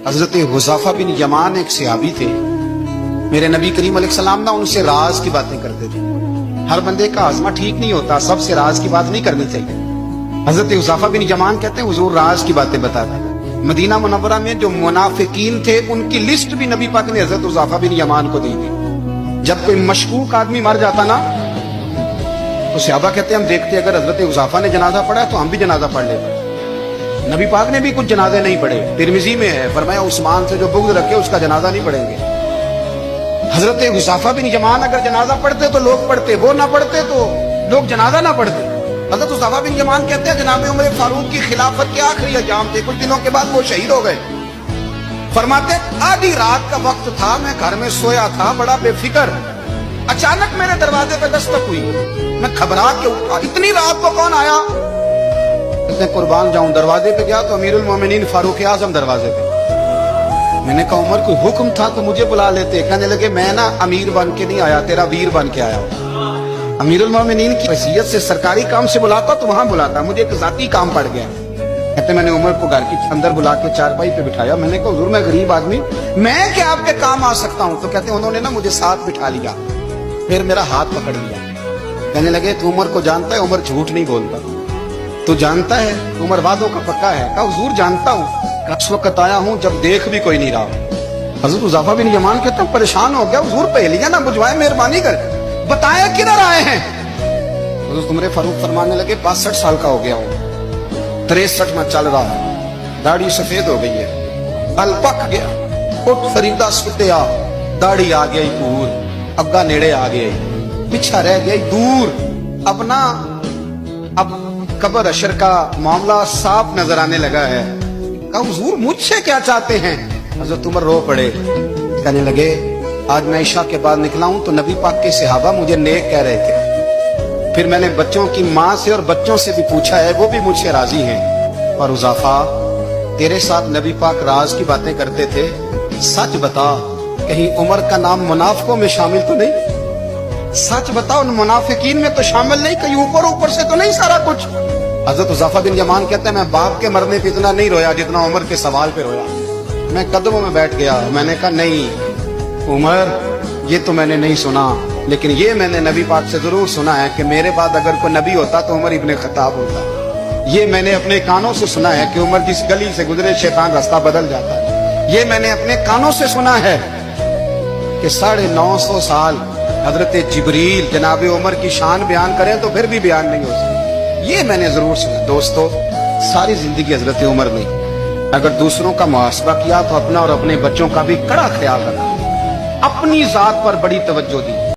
हजरत हुज़ैफा बिन यमान एक सहाबी थे, मेरे नबी करीम अलैहिस्सलाम ना उनसे राज की बातें करते थे। हर बंदे का आज़मा ठीक नहीं होता, सबसे राज की बात नहीं करनी चाहिए। हजरत हुज़ैफा बिन यमान कहते हैं हुजूर राज की बातें बताते। मदीना मुनव्वरा में जो मुनाफिकीन थे उनकी लिस्ट भी नबी पाक ने हजरत हुज़ैफा बिन यमान को दी थी। जब कोई मशकूक आदमी मर जाता ना तो सहाबा कहते हैं हम देखते अगर हजरत हुज़ैफा ने जनाजा पढ़ा तो हम भी जनाजा पढ़ लेते। नबी पाक ने भी कुछ जनाजे नहीं पढ़े, तिरमिजी में है, फरमाया उस्मान से जो बुग़्ज़ रखे उसका जनाजा नहीं पढ़ेंगे। हजरत हुज़ैफा बिन यमान अगर जनाजा पढ़ते तो लोग पढ़ते, वो ना पढ़ते तो लोग जनाजा ना पढ़ते। हजरत हुज़ैफा बिन यमान कहते हैं जनाब उमर फारूक की खिलाफत के आखिरी अय्याम थे, कुछ दिनों के बाद वो शहीद हो गए। फरमाते आधी रात का वक्त था, मैं घर में सोया था बड़ा बेफिक्र, अचानक मेरे दरवाजे पे दस्तक हुई, मैं घबरा के उठा, इतनी रात को कौन आया? कहते कुर्बान जाऊं, दरवाजे पे गया तो अमीरुल मोमिनीन फारूक आजम दरवाजे पे। मैंने कहा उमर कोई हुक्म था तो मुझे बुला लेते। कहने लगे मैं ना अमीर बन के नहीं आया, तेरा वीर बन के आया हूं। अमीरुल मोमिनीन की हैसियत से सरकारी काम से बुलाता तो वहां बुलाता, मुझे एक जाती काम पड़ गया। कहते मैंने उमर को घर के अंदर बुला के चारपाई पे बिठाया, मैंने कहा हुजूर मैं गरीब आदमी, मैं क्या आपके काम आ सकता हूँ? तो कहते उन्होंने ना मुझे साथ बिठा लिया, फिर मेरा हाथ पकड़ लिया। कहने लगे तू उमर को जानता है? उमर झूठ नहीं बोलता। तू जानता है? उमर वादों का पक्का है। कहा हुजूर जानता हूँ, उस वक्त आया हूँ जब देख भी कोई नहीं रहा। हजरत हुज़ैफा बिन यमान कहते हैं परेशान हो गया, हुजूर पहेलियां ना बुझवाए, मेहरबानी कर बताया किधर आए हैं। हजरत उमर फारूक फरमाने लगे 62 साल का हो गया हूँ, 63 में चल रहा है, दाढ़ी सफेद हो गई है, बल पक गया, उठ फरीदा सुतिया, दाढ़ी आ गई पूर, अग्गा नेड़े आ गई, पीछा रह गई दूर, अब कब्र अशर का मामला साफ नजर आने लगा है। कहा हुजूर मुझसे क्या चाहते हैं? हजरत उमर रो पड़े, कहने लगे आज मैं इशा के बाद निकला हूं तो नबी पाक के सहाबा मुझे नेक कह रहे थे, फिर मैंने बच्चों की माँ से और बच्चों से भी पूछा है, वो भी मुझसे राजी हैं। और हुज़ैफा तेरे साथ नबी पाक राज की बातें करते थे, सच बता कहीं उमर का नाम मुनाफिकों में शामिल तो नहीं? सच बता उन मुनाफिकीन में तो शामिल नहीं, कहीं ऊपर से तो नहीं सारा कुछ? हजरत हुज़ैफा बिन यमान कहते हैं मैं बाप के मरने पे इतना नहीं रोया जितना उमर के सवाल पे रोया। मैं कदमों में बैठ गया, मैंने कहा नहीं उमर ये तो मैंने नहीं सुना, लेकिन ये मैंने नबी पाक से जरूर सुना है कि मेरे बाद अगर कोई नबी होता तो उमर इब्ने खत्ताब होता। ये मैंने अपने कानों से सुना है कि उमर जिस गली से गुजरे शैतान रास्ता बदल जाता है। ये मैंने अपने कानों से सुना है कि 950 साल हजरत जिब्रील जनाब उमर की शान बयान करें तो फिर भी बयान नहीं हो सकता। ये मैंने जरूर सुना। दोस्तों सारी जिंदगी हजरत उमर ने अगर दूसरों का मुहासबा किया तो अपना और अपने बच्चों का भी कड़ा ख्याल रखा, अपनी जात पर बड़ी तवज्जो दी।